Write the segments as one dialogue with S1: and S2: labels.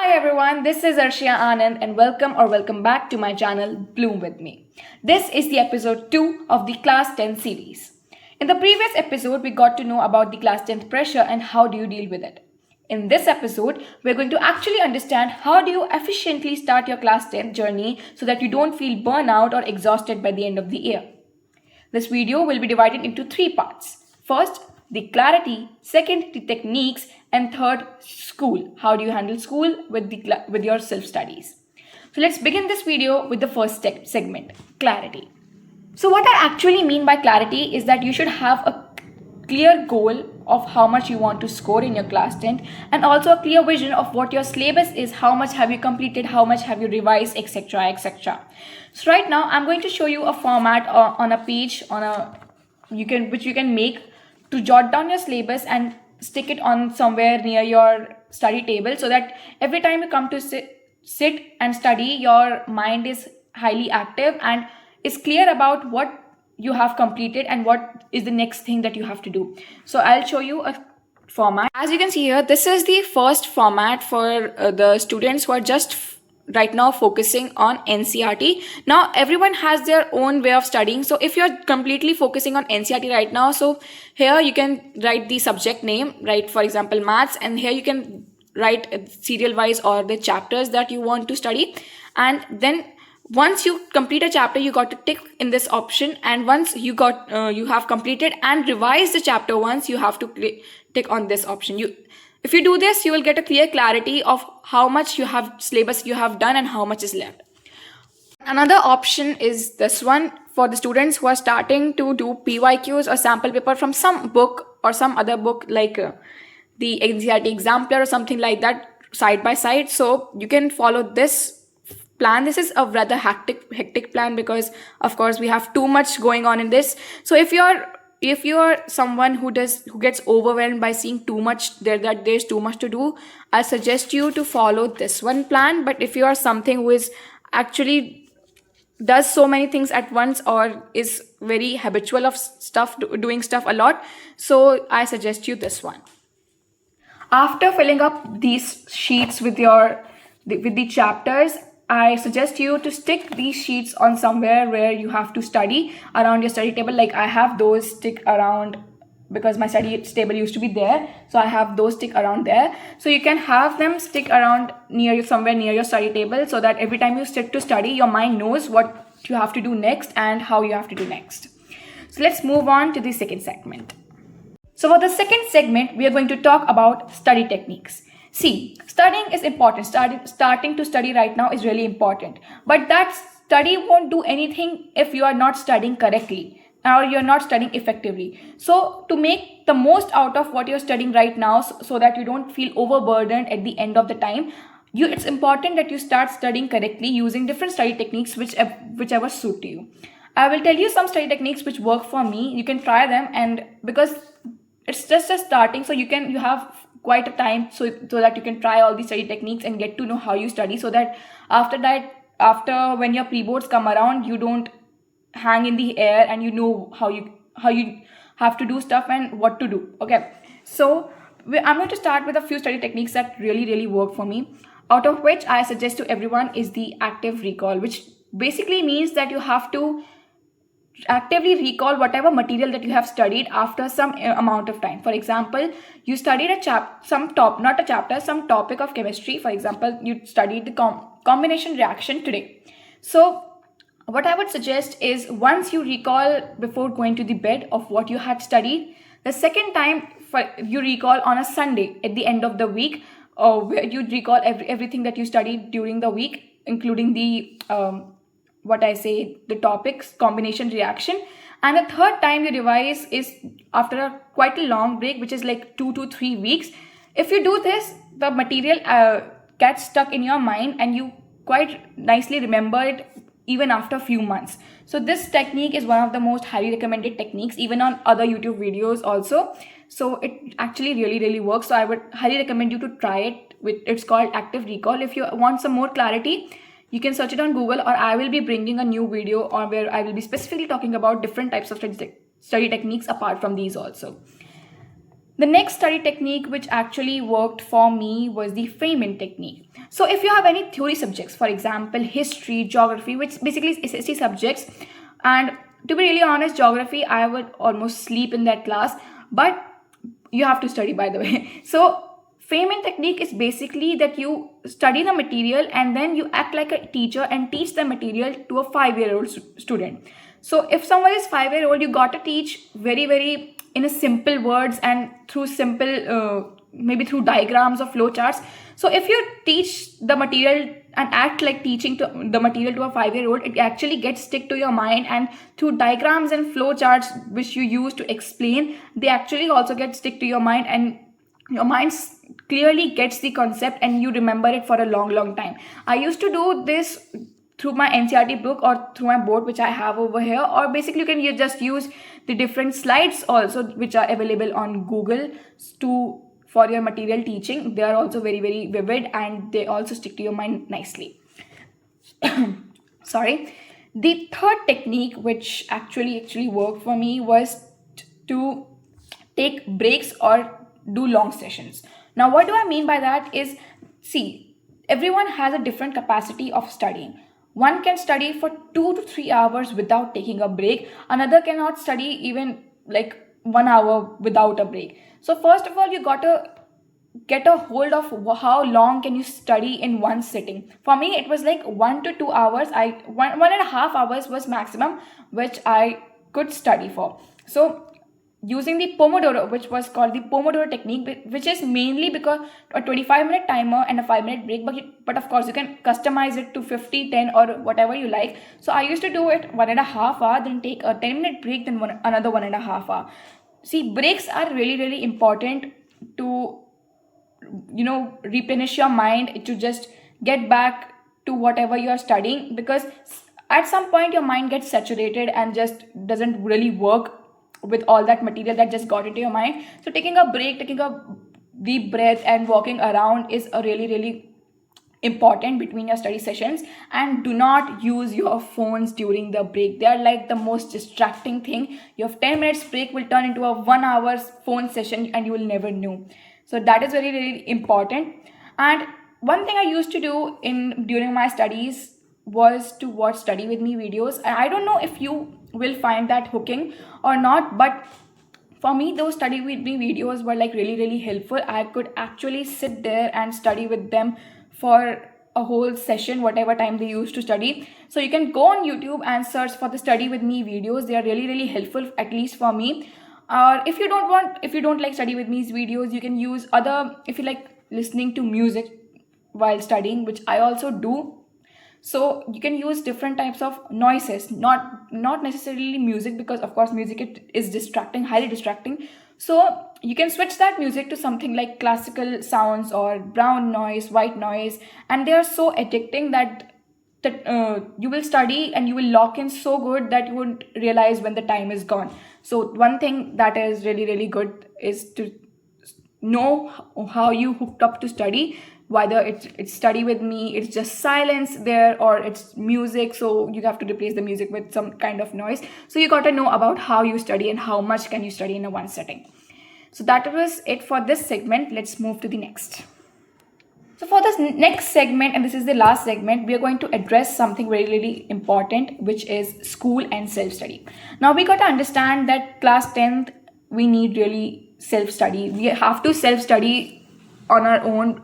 S1: Hi everyone, this is Arshia Anand and welcome back to my channel Bloom With Me. This is the episode 2 of the Class 10 series. In the previous episode, we got to know about the Class 10 pressure and how do you deal with it. In this episode, we're going to actually understand how do you efficiently start your Class 10 journey so that you don't feel burnout or exhausted by the end of the year. This video will be divided into 3 parts. First, the clarity, second, the techniques, and third, school. How do you handle school with your self-studies? So let's begin this video with the first segment, clarity. So what I actually mean by clarity is that you should have a clear goal of how much you want to score in your class 10 and also a clear vision of what your syllabus is, how much have you completed, how much have you revised, etc. etc. So right now I'm going to show you a format on a page which you can make to jot down your syllabus and stick it on somewhere near your study table so that every time you come to sit and study, your mind is highly active and is clear about what you have completed and what is the next thing that you have to do. So I'll show you a format. As you can see here, this is the first format for the students who are just right now focusing on NCERT. Now everyone has their own way of studying. So if you're completely focusing on NCERT right now, so here you can write the subject name, right? For example, maths, and here you can write serial wise or the chapters that you want to study. And then once you complete a chapter, you got to tick in this option. And once you have completed and revised the chapter once, you have to tick on this option. If you do this, you will get a clear clarity of how much syllabus you have done and how much is left. Another option is this one for the students who are starting to do PYQs or sample paper from some book or some other book like the NCERT Exemplar or something like that side by side. So you can follow this plan. This is a rather hectic plan because of course we have too much going on in this. So if you're someone who gets overwhelmed by seeing too much that there's too much to do, I suggest you to follow this one plan. But if you are something who is actually does so many things at once or is very habitual of doing stuff a lot, so I suggest you this one. After filling up these sheets with the chapters, I suggest you to stick these sheets on somewhere where you have to study around your study table. Like I have those stick around because my study table used to be there. So I have those stick around there. So you can have them stick around somewhere near your study table so that every time you sit to study, your mind knows what you have to do next and how you have to do next. So let's move on to the second segment. So for the second segment, we are going to talk about study techniques. See, studying is important. Starting to study right now is really important. But that study won't do anything if you are not studying correctly or you're not studying effectively. So to make the most out of what you're studying right now so that you don't feel overburdened at the end of the time, it's important that you start studying correctly using different study techniques whichever suit you. I will tell you some study techniques which work for me. You can try them, and because it's just a starting, so you have quite a time so that you can try all these study techniques and get to know how you study, so that after when your pre-boards come around, you don't hang in the air and you know how you have to do stuff and what to do. Okay, so I'm going to start with a few study techniques that really work for me, out of which I suggest to everyone is the active recall, which basically means that you have to actively recall whatever material that you have studied after some amount of time. For example, you studied some topic of chemistry. For example, you studied the combination reaction today. So what I would suggest is, once you recall before going to the bed of what you had studied, the second time you recall on a Sunday at the end of the week, where you recall everything that you studied during the week, including the the topics, combination reaction. And the third time you revise is after quite a long break, which is like 2 to 3 weeks. If you do this, the material gets stuck in your mind and you quite nicely remember it even after a few months. So this technique is one of the most highly recommended techniques, even on other YouTube videos also. So it actually really works. So I would highly recommend you to try it. It's called active recall. If you want some more clarity, you can search it on Google, or I will be bringing a new video where I will be specifically talking about different types of study techniques apart from these also. The next study technique which actually worked for me was the Feynman technique. So if you have any theory subjects, for example, history, geography, which basically is SST subjects, and to be really honest, geography, I would almost sleep in that class, but you have to study, by the way. So Feynman technique is basically that you study the material and then you act like a teacher and teach the material to a 5-year-old student. So if someone is 5-year-old, you got to teach very, very in a simple words and through simple, maybe through diagrams or flow charts. So if you teach the material and act like teaching the material to a 5-year-old, it actually gets stick to your mind, and through diagrams and flow charts which you use to explain, they actually also get stick to your mind, and your mind clearly gets the concept and you remember it for a long time. I used to do this through my NCERT book or through my board which I have over here, or basically you can just use the different slides also which are available on Google for your material teaching. They are also very, very vivid and they also stick to your mind nicely. Sorry. The third technique which actually worked for me was to take breaks or do long sessions. Now what do I mean by that is, see, everyone has a different capacity of studying. One can study for 2 to 3 hours without taking a break. Another cannot study even like 1 hour without a break. So first of all, you got to get a hold of how long can you study in one sitting. For me, it was like 1 to 2 hours. 1.5 hours was maximum which I could study for. So using the Pomodoro, which was called the Pomodoro technique, which is mainly because a 25-minute timer and a 5-minute break, but of course you can customize it to 50, 10 or whatever you like. So I used to do it 1.5 hour, then take a 10-minute break, then another 1.5 hour. See, breaks are really important to, replenish your mind, to just get back to whatever you are studying, because at some point your mind gets saturated and just doesn't really work with all that material that just got into your mind. So taking a break, taking a deep breath and walking around is a really important between your study sessions. And do not use your phones during the break. They are like the most distracting thing. Your 10 minutes break will turn into a 1 hour phone session and you will never know. So that is very important. And one thing I used to do during my studies was to watch study with me videos. I don't know if you will find that hooking or not, but for me those study with me videos were like really helpful. I could actually sit there and study with them for a whole session, whatever time they used to study. So you can go on YouTube and search for the study with me videos. They are really helpful, at least for me. Or if you don't like study with me's videos, you can use other, if you like listening to music while studying, which I also do. So you can use different types of noises, not necessarily music, because of course music is distracting, highly distracting. So you can switch that music to something like classical sounds or brown noise, white noise, and they are so addicting that you will study and you will lock in so good that you won't realize when the time is gone. So one thing that is really good is to know how you hooked up to study, whether it's study with me, it's just silence there, or it's music, so you have to replace the music with some kind of noise. So you got to know about how you study and how much can you study in a one setting. So that was it for this segment. Let's move to the next. So for this next segment, and this is the last segment, we are going to address something really important, which is school and self-study. Now we got to understand that class 10th, we need really self-study. We have to self-study on our own.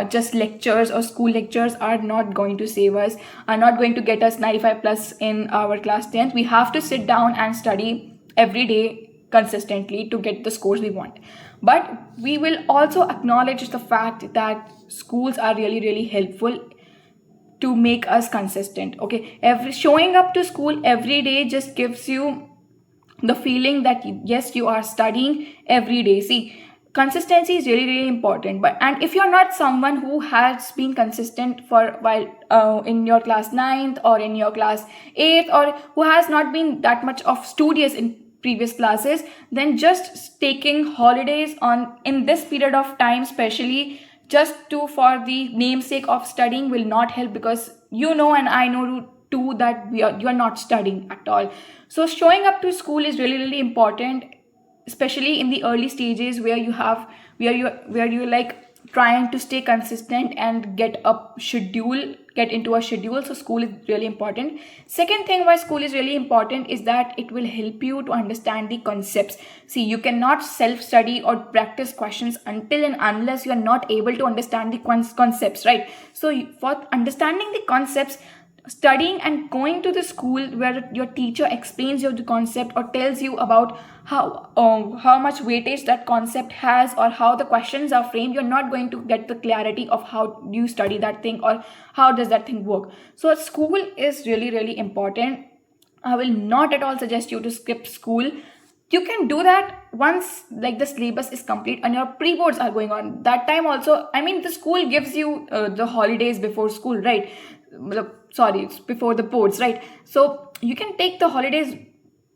S1: Just lectures or school lectures are not going to save us, are not going to get us 95 plus in our class 10th. We have to sit down and study every day consistently to get the scores we want. But we will also acknowledge the fact that schools are really helpful to make us consistent. Okay, showing up to school every day just gives you the feeling that yes, you are studying every day. See, consistency is really important. And if you're not someone who has been consistent for a while in your class 9th or in your class 8th, or who has not been that much of studious in previous classes, then just taking holidays in this period of time, especially just for the namesake of studying, will not help, because and I know too that you are not studying at all. So showing up to school is really important. especially in the early stages where you're like trying to stay consistent and get into a schedule. So school is really important. Second thing why school is really important is that it will help you to understand the concepts. See, you cannot self study or practice questions until and unless you are not able to understand the concepts, right? So for understanding the concepts, studying and going to the school where your teacher explains you the concept or tells you about how much weightage that concept has or how the questions are framed, you're not going to get the clarity of how you study that thing or how does that thing work. So school is really, really important. I will not at all suggest you to skip school. You can do that once like the syllabus is complete and your pre-boards are going on. That time also, I mean, the school gives you the holidays before school, right? Sorry, it's before the boards, right? So you can take the holidays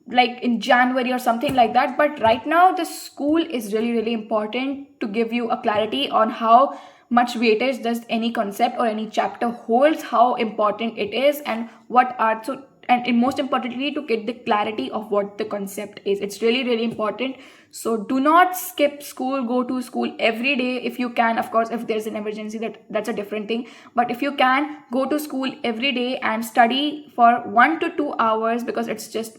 S1: like in January or something like that. But right now the school is really, really important to give you a clarity on how much weightage does any concept or any chapter holds, how important it is, and what are so, and most importantly to get the clarity of what the concept is. It's really, really important. So do not skip school. Go to school every day if you can. Of course, if there's an emergency, that's a different thing, but if you can, go to school every day and study for 1 to 2 hours, because it's just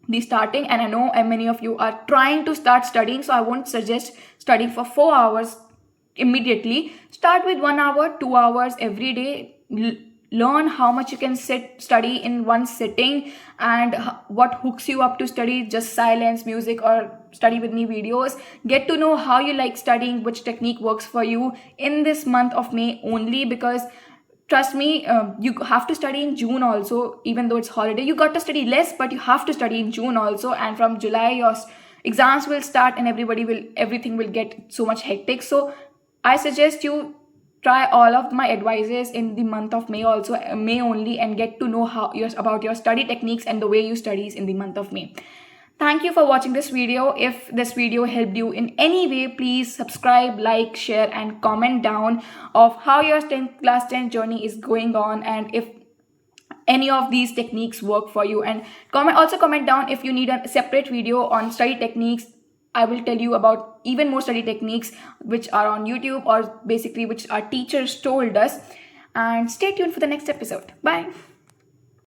S1: the starting. And I know many of you are trying to start studying, so I won't suggest studying for 4 hours immediately. Start with 1 hour, 2 hours every day. Learn how much you can study in one sitting and what hooks you up to study, just silence, music, or study with me videos. Get to know how you like studying, which technique works for you in this month of May only, because trust me, you have to study in June also. Even though it's holiday, you got to study less, but you have to study in June also. And from July your exams will start and everything will get so much hectic. So I suggest you try all of my advices in the month of May also, May only, and get to know about your study techniques and the way you studies in the month of May. Thank you for watching this video. If this video helped you in any way, please subscribe, like, share, and comment down of how your class 10 journey is going on and if any of these techniques work for you. And comment down if you need a separate video on study techniques. I will tell you about even more study techniques which are on YouTube, or basically which our teachers told us. And stay tuned for the next episode. Bye.